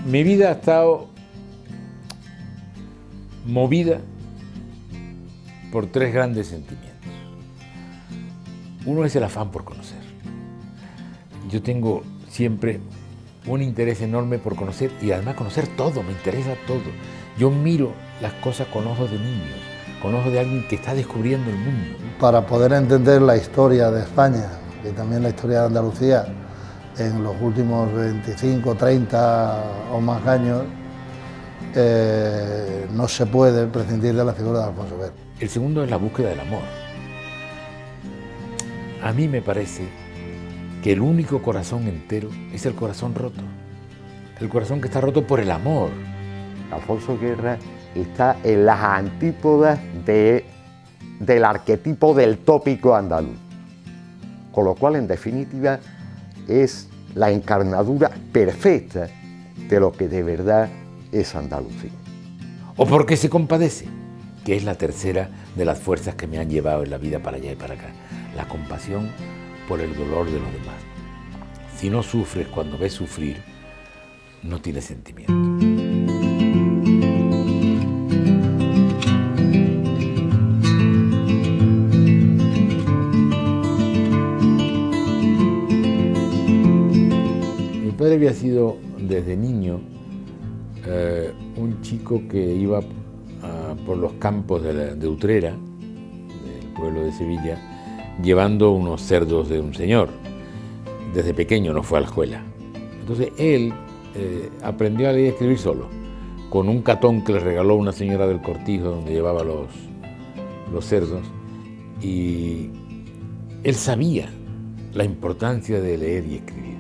Mi vida ha estado movida por tres grandes sentimientos. Uno es el afán por conocer. Yo tengo siempre un interés enorme por conocer y además conocer todo, me interesa todo. Yo miro las cosas con ojos de niños, con ojos de alguien que está descubriendo el mundo. Para poder entender la historia de España y también la historia de Andalucía en los últimos 25, 30 o más años, no se puede prescindir de la figura de Alfonso Guerra. El segundo es la búsqueda del amor. A mí me parece que el único corazón entero es el corazón roto. El corazón que está roto por el amor. Alfonso Guerra está en las antípodas del arquetipo del tópico andaluz. Con lo cual, en definitiva, es la encarnadura perfecta de lo que de verdad es Andalucía. O porque se compadece, que es la tercera de las fuerzas que me han llevado en la vida para allá y para acá. La compasión por el dolor de los demás. Si no sufres cuando ves sufrir, no tienes sentimiento. Mi padre había sido desde niño un chico que iba por los campos de Utrera, del pueblo de Sevilla, llevando unos cerdos de un señor. Desde pequeño no fue a la escuela. Entonces él aprendió a leer y escribir solo, con un catón que le regaló una señora del cortijo donde llevaba los cerdos, y él sabía la importancia de leer y escribir.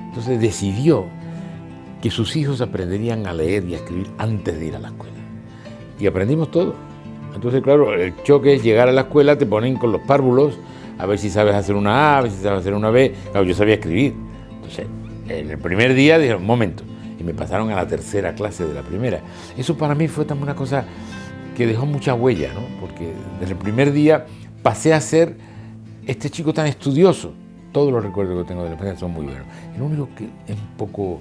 Entonces decidió que sus hijos aprenderían a leer y a escribir antes de ir a la escuela. Y aprendimos todo. Entonces, claro, el choque es llegar a la escuela, te ponen con los párvulos, a ver si sabes hacer una A, a ver si sabes hacer una B. Claro, yo sabía escribir. Entonces, en el primer día dijeron, un momento, y me pasaron a la tercera clase de la primera. Eso para mí fue también una cosa que dejó mucha huella, ¿no? Porque desde el primer día pasé a ser este chico tan estudioso. Todos los recuerdos que tengo de la infancia son muy buenos. Y lo único que es un poco,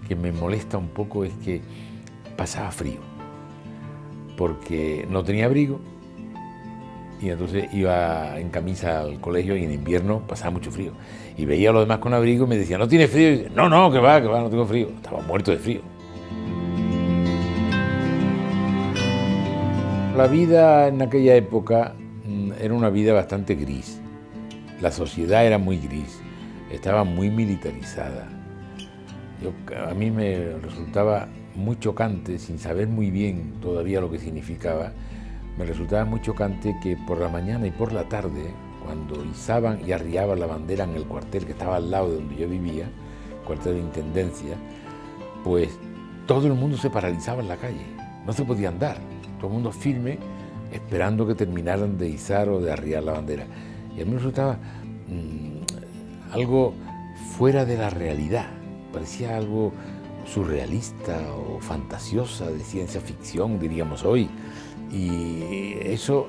que me molesta un poco, es que pasaba frío, porque no tenía abrigo, y entonces iba en camisa al colegio y en invierno pasaba mucho frío. Y veía a los demás con abrigo y me decían, ¿no tienes frío? Y yo, no, que va, no tengo frío. Estaba muerto de frío. La vida en aquella época era una vida bastante gris. La sociedad era muy gris, estaba muy militarizada. A mí me resultaba muy chocante, sin saber muy bien todavía lo que significaba, me resultaba muy chocante que por la mañana y por la tarde, cuando izaban y arriaban la bandera en el cuartel que estaba al lado de donde yo vivía, cuartel de intendencia, pues todo el mundo se paralizaba en la calle, no se podía andar, todo el mundo firme, esperando que terminaran de izar o de arriar la bandera. Y a mí me resultaba algo fuera de la realidad, parecía algo surrealista o fantasiosa, de ciencia ficción, diríamos hoy. Y eso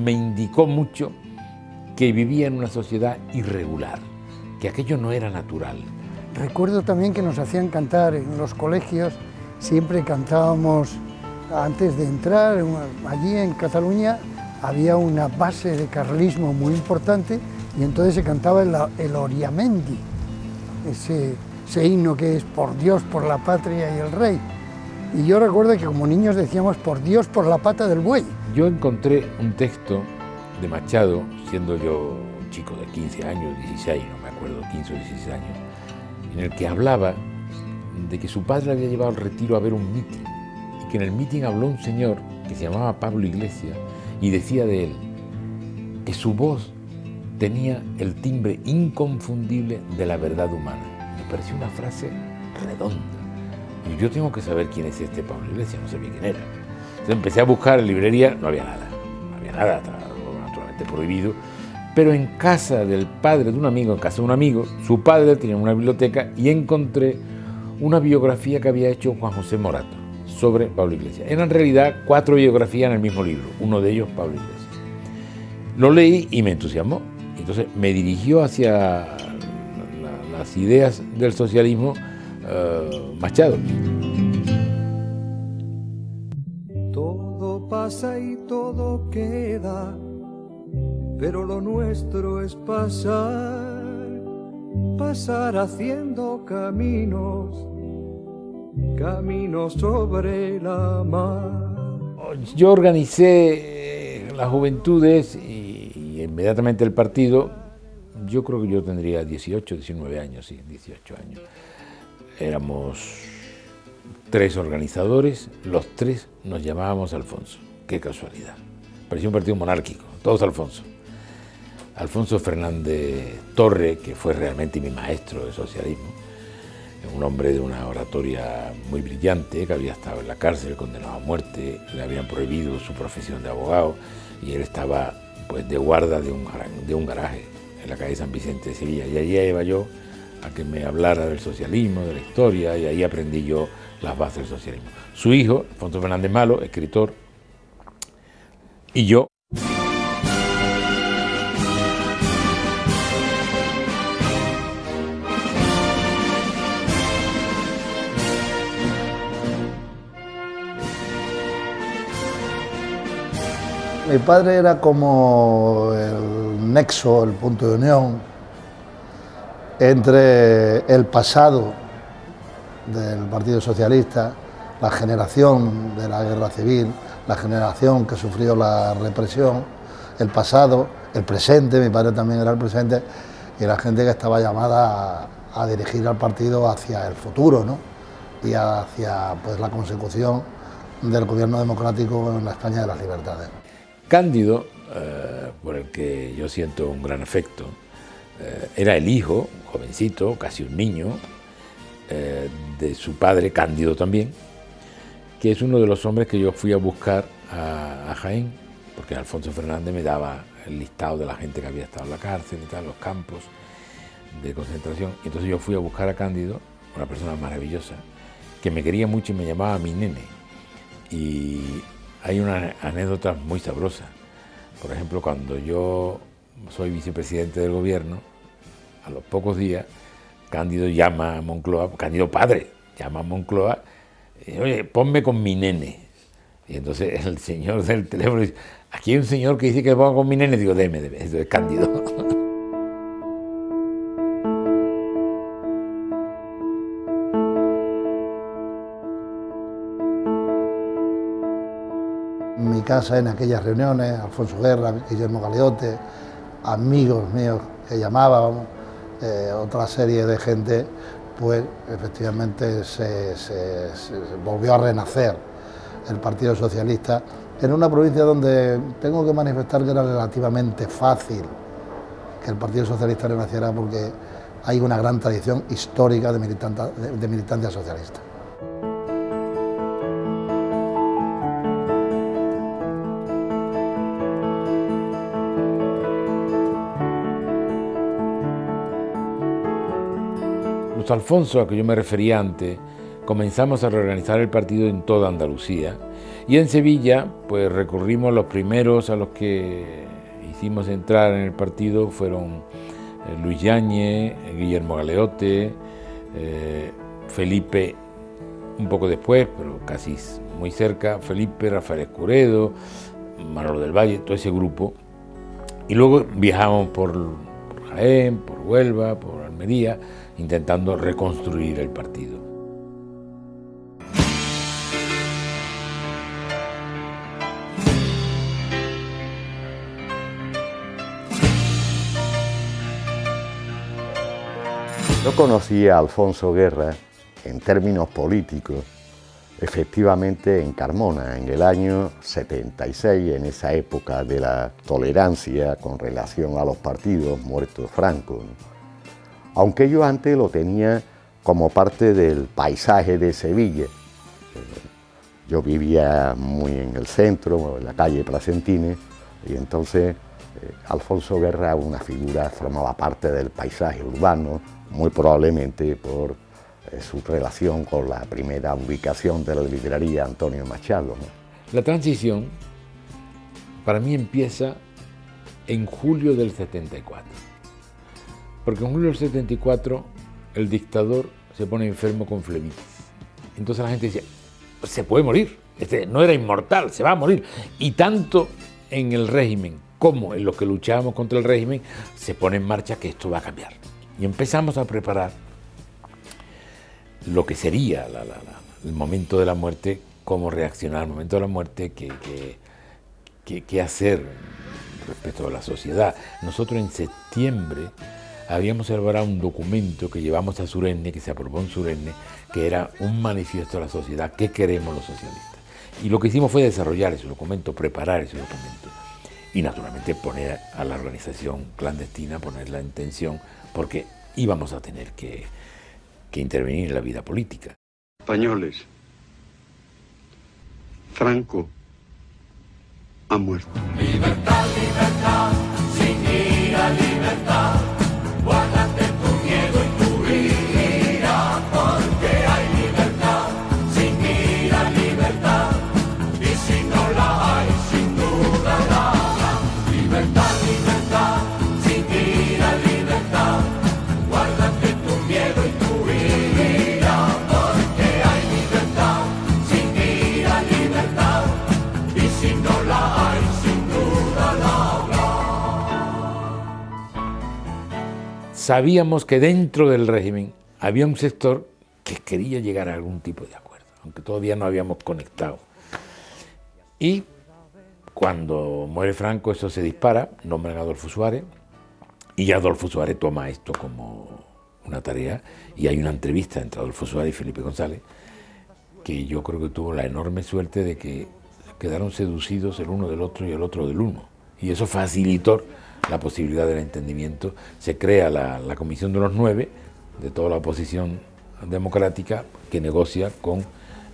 me indicó mucho que vivía en una sociedad irregular, que aquello no era natural. Recuerdo también que nos hacían cantar en los colegios, siempre cantábamos antes de entrar. Allí en Cataluña había una base de carlismo muy importante y entonces se cantaba el Oriamendi, ese himno que es por Dios, por la patria y el rey. Y yo recuerdo que como niños decíamos por Dios, por la pata del buey. Yo encontré un texto de Machado, siendo yo un chico de 15 años, 16, no me acuerdo, 15 o 16 años, en el que hablaba de que su padre le había llevado al retiro a ver un mitin, y que en el mitin habló un señor que se llamaba Pablo Iglesias y decía de él que su voz tenía el timbre inconfundible de la verdad humana. Me pareció una frase redonda. Y yo tengo que saber quién es este Pablo Iglesias, no sabía quién era. Entonces empecé a buscar en librería, no había nada, estaba naturalmente prohibido. Pero en casa del padre de un amigo, en casa de un amigo, su padre tenía una biblioteca y encontré una biografía que había hecho Juan José Morato sobre Pablo Iglesias. Eran en realidad 4 biografías en el mismo libro, uno de ellos Pablo Iglesias. Lo leí y me entusiasmó. Entonces me dirigió hacia las ideas del socialismo Machado. Todo pasa y todo queda, pero lo nuestro es pasar, pasar haciendo caminos, caminos sobre la mar. Yo organicé las juventudes y inmediatamente el partido. Yo creo que yo tendría 18, 19 años, sí, 18 años. Éramos 3 organizadores, los 3 nos llamábamos Alfonso. Qué casualidad. Parecía un partido monárquico, todos Alfonso. Alfonso Fernández Torre, que fue realmente mi maestro de socialismo, un hombre de una oratoria muy brillante, que había estado en la cárcel, condenado a muerte, le habían prohibido su profesión de abogado y él estaba pues de guarda de un garaje en la calle San Vicente de Sevilla, y allí iba yo a que me hablara del socialismo, de la historia, y ahí aprendí yo las bases del socialismo. Su hijo, Alfonso Fernández Malo, escritor, y yo. Mi padre era como el nexo, el punto de unión entre el pasado del Partido Socialista, la generación de la guerra civil, la generación que sufrió la represión, el pasado, el presente, mi padre también era el presente, y la gente que estaba llamada a dirigir al partido hacia el futuro, ¿no? Y hacia pues, la consecución del gobierno democrático en la España de las libertades. Cándido, por el que yo siento un gran afecto, era el hijo, jovencito, casi un niño, de su padre, Cándido también, que es uno de los hombres que yo fui a buscar a Jaén, porque Alfonso Fernández me daba el listado de la gente que había estado en la cárcel y tal, los campos de concentración. Entonces yo fui a buscar a Cándido, una persona maravillosa, que me quería mucho y me llamaba mi nene. Y hay una anécdota muy sabrosa. Por ejemplo, cuando yo soy vicepresidente del gobierno, a los pocos días, Cándido llama a Moncloa, Cándido padre, llama a Moncloa, y dice, oye, ponme con mi nene. Y entonces el señor del teléfono dice, aquí hay un señor que dice que ponga con mi nene. Digo, deme, eso es Cándido. En mi casa, en aquellas reuniones, Alfonso Guerra, Guillermo Galeote, amigos míos que llamábamos, otra serie de gente, pues efectivamente se volvió a renacer el Partido Socialista en una provincia donde tengo que manifestar que era relativamente fácil que el Partido Socialista renaciera porque hay una gran tradición histórica de militancia socialista. Los Alfonso, a que yo me refería antes, comenzamos a reorganizar el partido en toda Andalucía, y en Sevilla pues recurrimos, los primeros a los que hicimos entrar en el partido fueron Luis Yáñez, Guillermo Galeote, Felipe un poco después, pero casi muy cerca, Felipe, Rafael Escuredo, Manolo del Valle, todo ese grupo, y luego viajamos por Jaén, por Huelva, por Almería, intentando reconstruir el partido. Yo conocí a Alfonso Guerra en términos políticos, efectivamente en Carmona, en el año 76, en esa época de la tolerancia con relación a los partidos, muerto Franco, ¿no? Aunque yo antes lo tenía como parte del paisaje de Sevilla. Yo vivía muy en el centro, en la calle Placentines, y entonces Alfonso Guerra, una figura, formaba parte del paisaje urbano, muy probablemente por su relación con la primera ubicación de la librería Antonio Machado, ¿no? La transición para mí empieza en julio del 74, porque en julio del 74 el dictador se pone enfermo con flebitis. Entonces la gente decía, se puede morir, no era inmortal, se va a morir. Y tanto en el régimen como en los que luchábamos contra el régimen, se pone en marcha que esto va a cambiar. Y empezamos a preparar lo que sería el momento de la muerte, cómo reaccionar al momento de la muerte, qué hacer respecto a la sociedad. Nosotros en septiembre habíamos elaborado un documento que llevamos a Suresnes, que se aprobó en Suresnes, que era un manifiesto a la sociedad, qué queremos los socialistas. Y lo que hicimos fue desarrollar ese documento, preparar ese documento y naturalmente poner a la organización clandestina, ponerla en tensión, porque íbamos a tener que intervenir en la vida política. Españoles, Franco ha muerto. Libertad, libertad, sin ira, libertad. Guárdate tu miedo y tu ira, porque hay libertad, sin ira, libertad. Y si no la hay, sin duda la habrá. Libertad, libertad, sin ira, libertad. Guárdate tu miedo y tu ira, porque hay libertad, sin ira, libertad. Y si no la hay, sin duda la habrá. Sabíamos que dentro del régimen había un sector que quería llegar a algún tipo de acuerdo, aunque todavía no habíamos conectado. Y cuando muere Franco, eso se dispara, nombran a Adolfo Suárez, y Adolfo Suárez toma esto como una tarea, y hay una entrevista entre Adolfo Suárez y Felipe González, que yo creo que tuvo la enorme suerte de que quedaron seducidos el uno del otro y el otro del uno, y eso facilitó la posibilidad del entendimiento. Se crea la Comisión de los 9, de toda la oposición democrática, que negocia con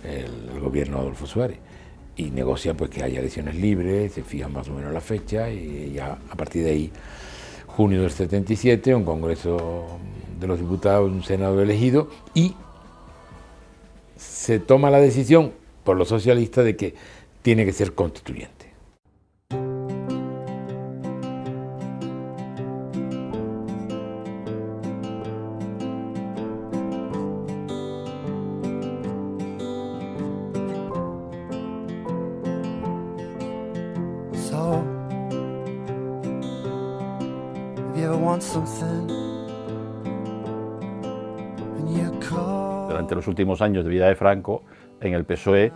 el gobierno de Adolfo Suárez, y negocia pues que haya elecciones libres, se fija más o menos la fecha, y ya a partir de ahí, junio del 77, un Congreso de los Diputados, un Senado elegido, y se toma la decisión por los socialistas de que tiene que ser constituyente. So, if you ever want something and you call. Durante los últimos años de vida de Franco, en el PSOE,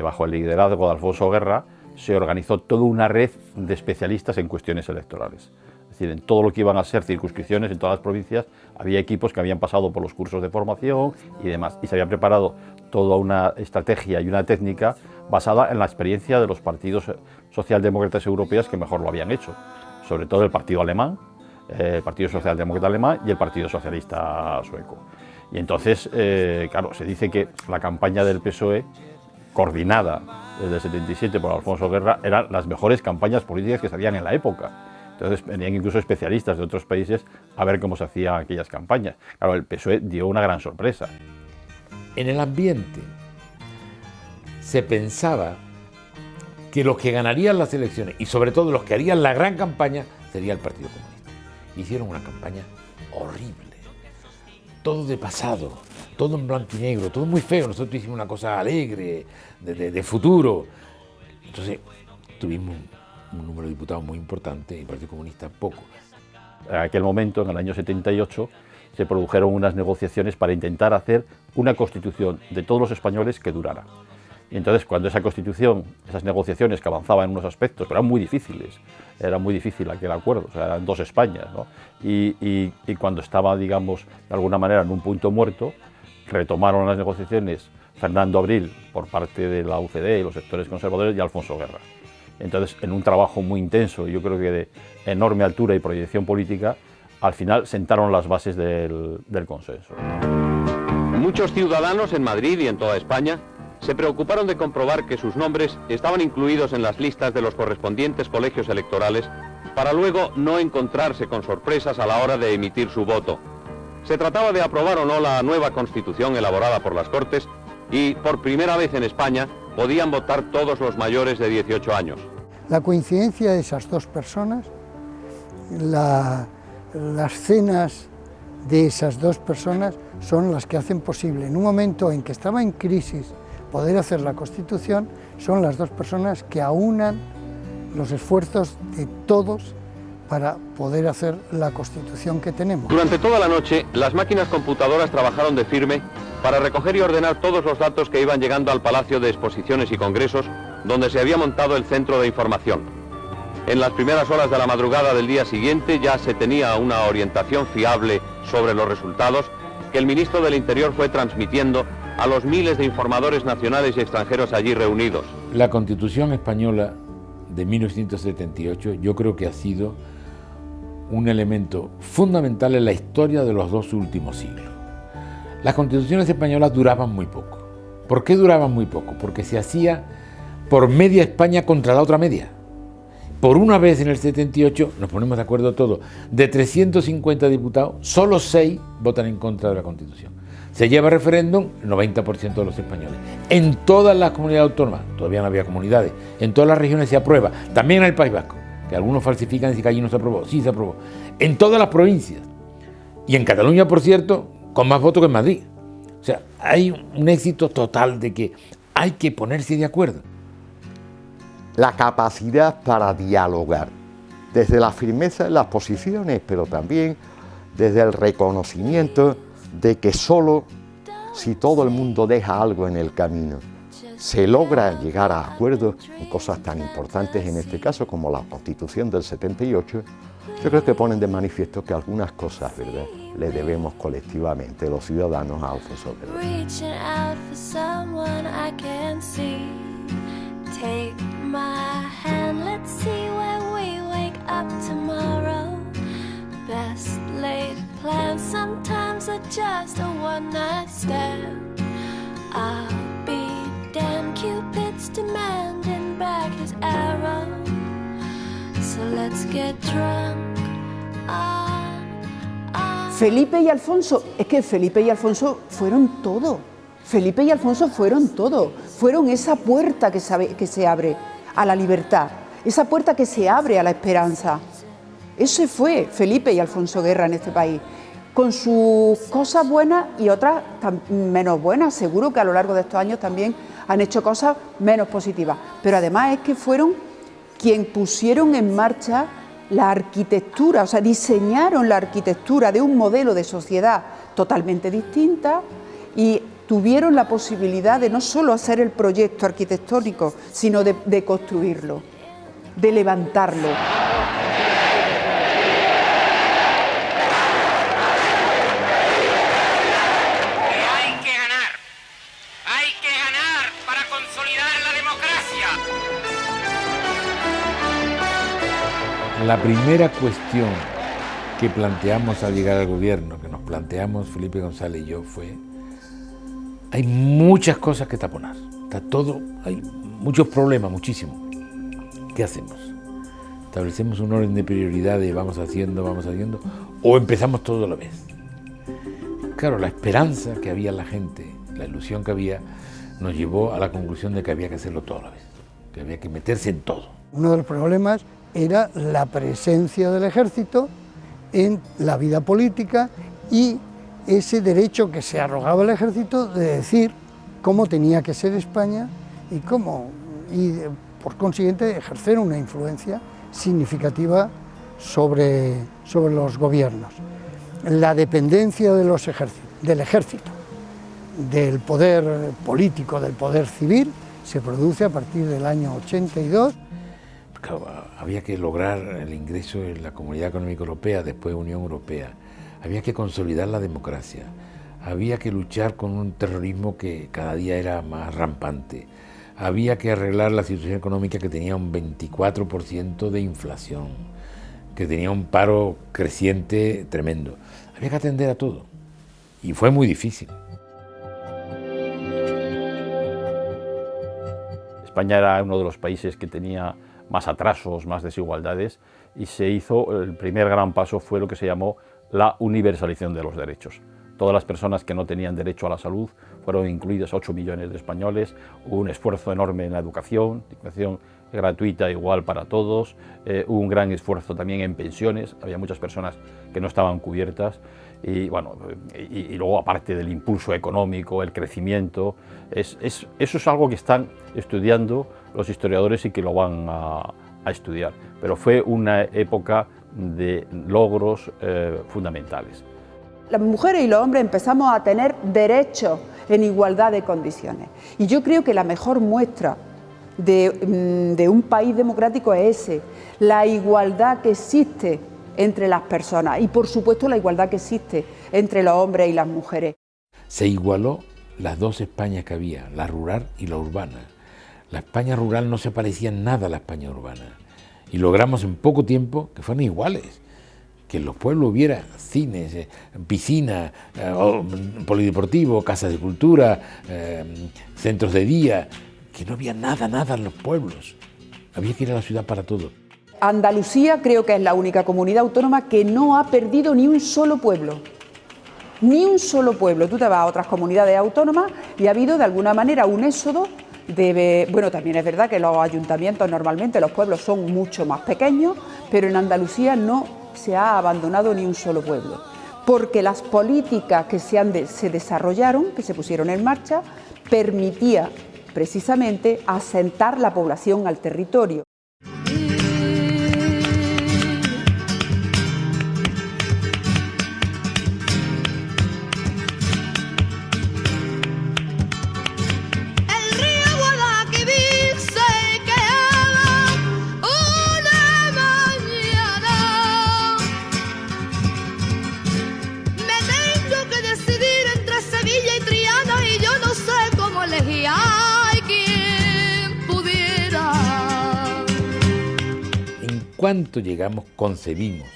bajo el liderazgo de Alfonso Guerra, se organizó toda una red de especialistas en cuestiones electorales. Es decir, en todo lo que iban a ser circunscripciones en todas las provincias, había equipos que habían pasado por los cursos de formación y demás, y se había preparado toda una estrategia y una técnica basada en la experiencia de los partidos socialdemócratas europeos que mejor lo habían hecho, sobre todo el partido alemán, el Partido Socialdemócrata Alemán y el Partido Socialista Sueco. Y entonces, claro, se dice que la campaña del PSOE, coordinada desde el 77 por Alfonso Guerra, eran las mejores campañas políticas que se hacían en la época. Entonces venían incluso especialistas de otros países a ver cómo se hacían aquellas campañas. Claro, el PSOE dio una gran sorpresa. En el ambiente se pensaba que los que ganarían las elecciones, y sobre todo los que harían la gran campaña, sería el Partido Comunista. Hicieron una campaña horrible, todo de pasado, todo en blanco y negro, todo muy feo. Nosotros hicimos una cosa alegre, de futuro. Entonces tuvimos un número de diputados muy importante y el Partido Comunista poco. En aquel momento, en el año 78, se produjeron unas negociaciones para intentar hacer una constitución de todos los españoles que durara. Y entonces, cuando esa constitución, esas negociaciones que avanzaban en unos aspectos, pero eran muy difíciles, era muy difícil aquel acuerdo, o sea, eran dos Españas, ¿no? Y cuando estaba, digamos, de alguna manera en un punto muerto, retomaron las negociaciones Fernando Abril por parte de la UCD y los sectores conservadores y Alfonso Guerra. Entonces, en un trabajo muy intenso, yo creo que de enorme altura y proyección política, al final sentaron las bases del consenso. Muchos ciudadanos en Madrid y en toda España se preocuparon de comprobar que sus nombres estaban incluidos en las listas de los correspondientes colegios electorales para luego no encontrarse con sorpresas a la hora de emitir su voto. Se trataba de aprobar o no la nueva Constitución elaborada por las Cortes y, por primera vez en España, podían votar todos los mayores de 18 años. La coincidencia de esas dos personas, las cenas de esas dos personas son las que hacen posible, en un momento en que estaba en crisis, poder hacer la Constitución. Son las dos personas que aunan los esfuerzos de todos para poder hacer la Constitución que tenemos. Durante toda la noche, las máquinas computadoras trabajaron de firme para recoger y ordenar todos los datos que iban llegando al Palacio de Exposiciones y Congresos, donde se había montado el centro de información. En las primeras horas de la madrugada del día siguiente ya se tenía una orientación fiable sobre los resultados que el ministro del Interior fue transmitiendo a los miles de informadores nacionales y extranjeros allí reunidos. La Constitución española de 1978 yo creo que ha sido un elemento fundamental en la historia de los dos últimos siglos. Las constituciones españolas duraban muy poco. ¿Por qué duraban muy poco? Porque se hacía por media España contra la otra media. Por una vez en el 78, nos ponemos de acuerdo todos, de 350 diputados, solo 6 votan en contra de la Constitución. Se lleva a referéndum el 90% de los españoles. En todas las comunidades autónomas, todavía no había comunidades, en todas las regiones se aprueba, también en el País Vasco, que algunos falsifican y dicen que allí no se aprobó, sí se aprobó. En todas las provincias. Y en Cataluña, por cierto, con más votos que en Madrid. O sea, hay un éxito total de que hay que ponerse de acuerdo. La capacidad para dialogar, desde la firmeza en las posiciones, pero también desde el reconocimiento de que solo si todo el mundo deja algo en el camino, se logra llegar a acuerdos en cosas tan importantes, en este caso como la Constitución del 78, yo creo que ponen de manifiesto que algunas cosas, ¿verdad?, le debemos colectivamente los ciudadanos a Alfonso Guerra. Take my hand, let's see where we wake up tomorrow. Best laid plans sometimes are just a one-night stand. I'll be damned, Cupid's demanding back his arrow. So let's get drunk on. Felipe y Alfonso, es que Felipe y Alfonso fueron todo. Felipe y Alfonso fueron todo, fueron esa puerta que se abre a la libertad, esa puerta que se abre a la esperanza. Ese fue Felipe y Alfonso Guerra en este país, con sus cosas buenas y otras menos buenas. Seguro que a lo largo de estos años también han hecho cosas menos positivas, pero además es que fueron quienes pusieron en marcha la arquitectura, o sea, diseñaron la arquitectura de un modelo de sociedad totalmente distinta y tuvieron la posibilidad de no solo hacer el proyecto arquitectónico, sino de construirlo, de levantarlo. Hay que ganar para consolidar la democracia. La primera cuestión que planteamos al llegar al gobierno, que nos planteamos Felipe González y yo, fue: hay muchas cosas que taponar, está todo, hay muchos problemas, muchísimos. ¿Qué hacemos? ¿Establecemos un orden de prioridades, vamos haciendo, o empezamos todo a la vez? Claro, la esperanza que había en la gente, la ilusión que había, nos llevó a la conclusión de que había que hacerlo todo a la vez, que había que meterse en todo. Uno de los problemas era la presencia del ejército en la vida política y ese derecho que se arrogaba el ejército de decir cómo tenía que ser España y por consiguiente ejercer una influencia significativa sobre los gobiernos. La dependencia de del ejército, del poder político, del poder civil, se produce a partir del año 82. Claro, había que lograr el ingreso en la Comunidad Económica Europea, después Unión Europea. Había que consolidar la democracia, había que luchar con un terrorismo que cada día era más rampante, había que arreglar la situación económica que tenía un 24% de inflación, que tenía un paro creciente tremendo. Había que atender a todo y fue muy difícil. España era uno de los países que tenía más atrasos, más desigualdades, y se hizo, el primer gran paso fue lo que se llamó la universalización de los derechos. todas las personas que no tenían derecho a la salud, fueron incluidos 8 millones de españoles, hubo un esfuerzo enorme en la educación gratuita igual para todos, hubo un gran esfuerzo también en pensiones, había muchas personas que no estaban cubiertas, y bueno, y luego aparte del impulso económico, el crecimiento, eso es algo que están estudiando los historiadores y que lo van a estudiar, pero fue una época de logros fundamentales. Las mujeres y los hombres empezamos a tener derechos en igualdad de condiciones. Y yo creo que la mejor muestra de un país democrático es ese, la igualdad que existe entre las personas y por supuesto la igualdad que existe entre los hombres y las mujeres. Se igualó las dos Españas que había, la rural y la urbana. La España rural no se parecía en nada a la España urbana y logramos en poco tiempo que fueran iguales. Que en los pueblos hubiera cines, piscinas, polideportivos, casas de cultura, centros de día, que no había nada en los pueblos. Había que ir a la ciudad para todo. Andalucía creo que es la única comunidad autónoma que no ha perdido ni un solo pueblo. Ni un solo pueblo. Tú te vas a otras comunidades autónomas y ha habido de alguna manera un éxodo. Bueno, también es verdad que los ayuntamientos normalmente, los pueblos son mucho más pequeños, pero en Andalucía no se ha abandonado ni un solo pueblo, porque las políticas que se desarrollaron, que se pusieron en marcha, permitía precisamente asentar la población al territorio. Cuánto llegamos, concebimos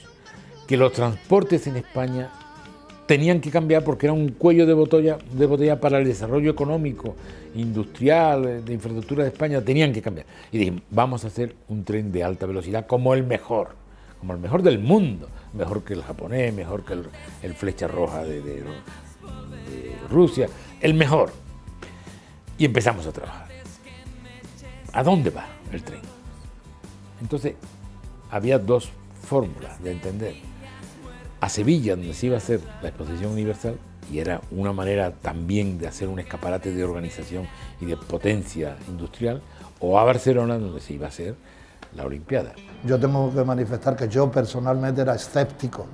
que los transportes en España tenían que cambiar porque era un cuello de botella para el desarrollo económico, industrial, de infraestructura de España, tenían que cambiar. Y dijimos, vamos a hacer un tren de alta velocidad como el mejor del mundo, mejor que el japonés, mejor que el Flecha Roja de Rusia, el mejor. Y empezamos a trabajar. ¿A dónde va el tren? Entonces, había dos fórmulas de entender. A Sevilla, donde se iba a hacer la Exposición Universal, y era una manera también de hacer un escaparate de organización y de potencia industrial, o a Barcelona, donde se iba a hacer la Olimpiada. Yo tengo que manifestar que yo personalmente era escéptico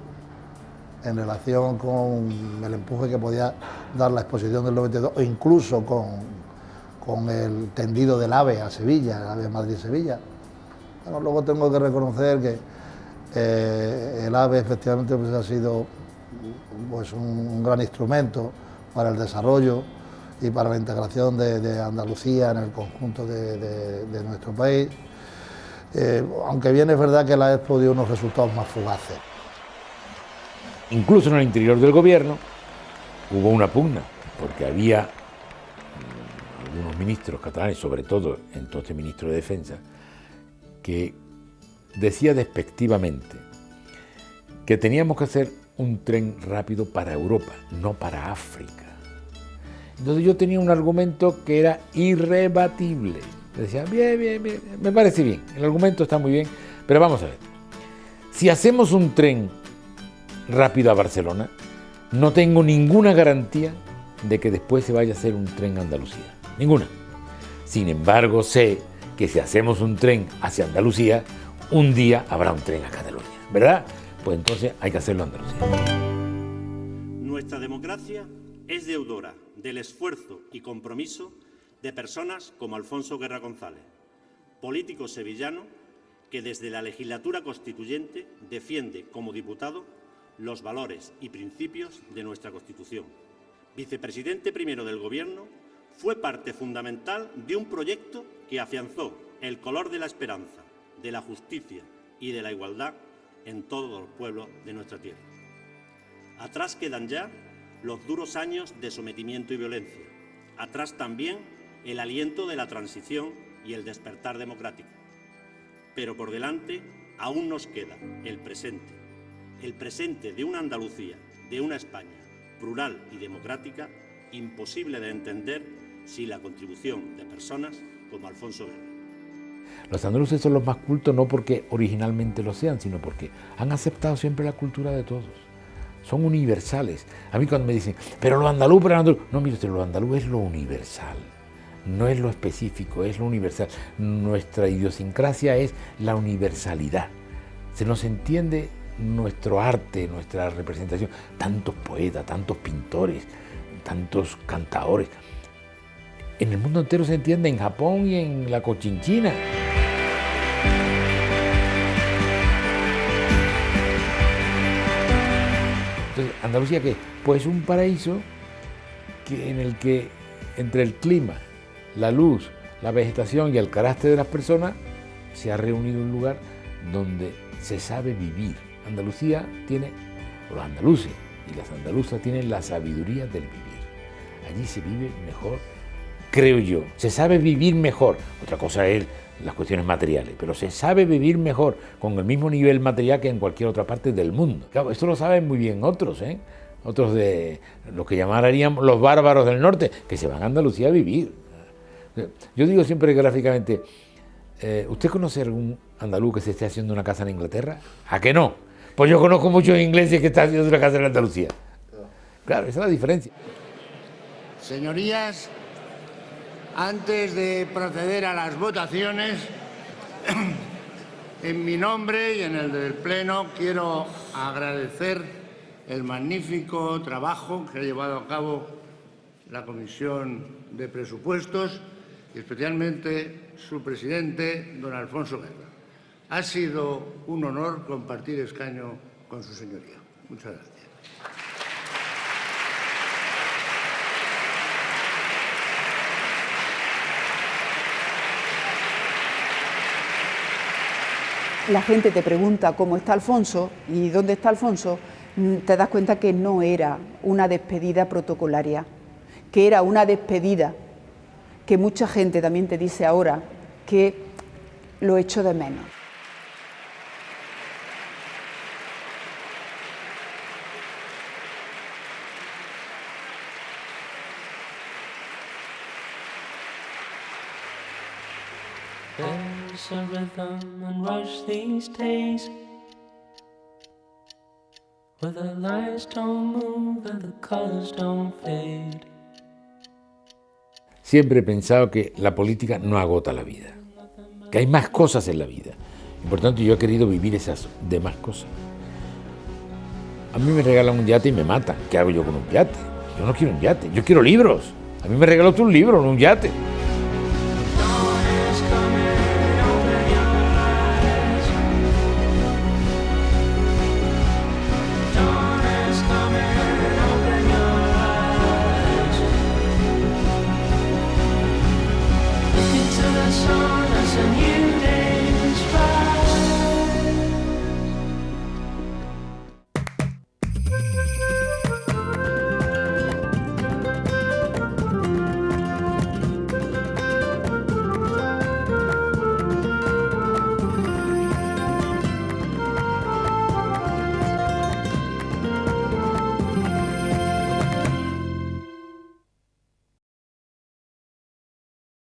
en relación con el empuje que podía dar la exposición del 92, o incluso con el tendido del AVE a Sevilla, el AVE Madrid-Sevilla. Bueno, luego tengo que reconocer que el AVE efectivamente pues, ha sido pues, un gran instrumento para el desarrollo y para la integración de Andalucía en el conjunto de nuestro país, aunque bien es verdad que la Expo dio unos resultados más fugaces. Incluso en el interior del gobierno hubo una pugna, porque había algunos ministros catalanes, sobre todo entonces ministro de Defensa, que decía despectivamente que teníamos que hacer un tren rápido para Europa, no para África. Entonces yo tenía un argumento que era irrebatible. Decía, bien, me parece bien, el argumento está muy bien, pero vamos a ver. Si hacemos un tren rápido a Barcelona, no tengo ninguna garantía de que después se vaya a hacer un tren a Andalucía. Ninguna. Sin embargo, sé que si hacemos un tren hacia Andalucía, un día habrá un tren a Cataluña, ¿verdad? Pues entonces hay que hacerlo a Andalucía. Nuestra democracia es deudora del esfuerzo y compromiso de personas como Alfonso Guerra González, político sevillano que desde la legislatura constituyente defiende como diputado los valores y principios de nuestra Constitución. Vicepresidente primero del Gobierno, fue parte fundamental de un proyecto que afianzó el color de la esperanza, de la justicia y de la igualdad en todos los pueblos de nuestra tierra. Atrás quedan ya los duros años de sometimiento y violencia. Atrás también el aliento de la transición y el despertar democrático. Pero por delante aún nos queda el presente de una Andalucía, de una España plural y democrática, imposible de entender sin la contribución de personas como Alfonso Guerra. Los andaluces son los más cultos no porque originalmente lo sean, sino porque han aceptado siempre la cultura de todos. Son universales. A mí cuando me dicen, pero los andaluz, no, mire usted, lo andaluz es lo universal, no es lo específico, es lo universal. Nuestra idiosincrasia es la universalidad. Se nos entiende nuestro arte, nuestra representación. Tantos poetas, tantos pintores, tantos cantadores. En el mundo entero se entiende, en Japón y en la Cochinchina. Entonces, ¿Andalucía qué? Pues un paraíso en el que entre el clima, la luz, la vegetación y el carácter de las personas se ha reunido un lugar donde se sabe vivir. Andalucía tiene, los andaluces y las andaluzas tienen la sabiduría del vivir. Allí se vive mejor, creo yo. Se sabe vivir mejor. Otra cosa es las cuestiones materiales, pero se sabe vivir mejor con el mismo nivel material que en cualquier otra parte del mundo. Claro, esto lo saben muy bien otros, otros de los que llamaríamos los bárbaros del norte, que se van a Andalucía a vivir. Yo digo siempre gráficamente, ¿usted conoce algún andaluz que se esté haciendo una casa en Inglaterra? ¿A qué no? Pues yo conozco muchos ingleses que están haciendo una casa en Andalucía. Claro, esa es la diferencia. Señorías, antes de proceder a las votaciones, en mi nombre y en el del Pleno quiero agradecer el magnífico trabajo que ha llevado a cabo la Comisión de Presupuestos y especialmente su presidente, don Alfonso Guerra. Ha sido un honor compartir escaño con su señoría. Muchas gracias. La gente te pregunta cómo está Alfonso y dónde está Alfonso, te das cuenta que no era una despedida protocolaria, que era una despedida que mucha gente también te dice ahora que lo echo de menos. There's a rhythm and rush these days where the lights don't move and the colors don't fade. Siempre he pensado que la política no agota la vida, que hay más cosas en la vida. Y por tanto yo he querido vivir esas demás cosas. A mí me regalan un yate y me matan. ¿Qué hago yo con un yate? Yo no quiero un yate, yo quiero libros. A mí me regaló tú un libro, no un yate.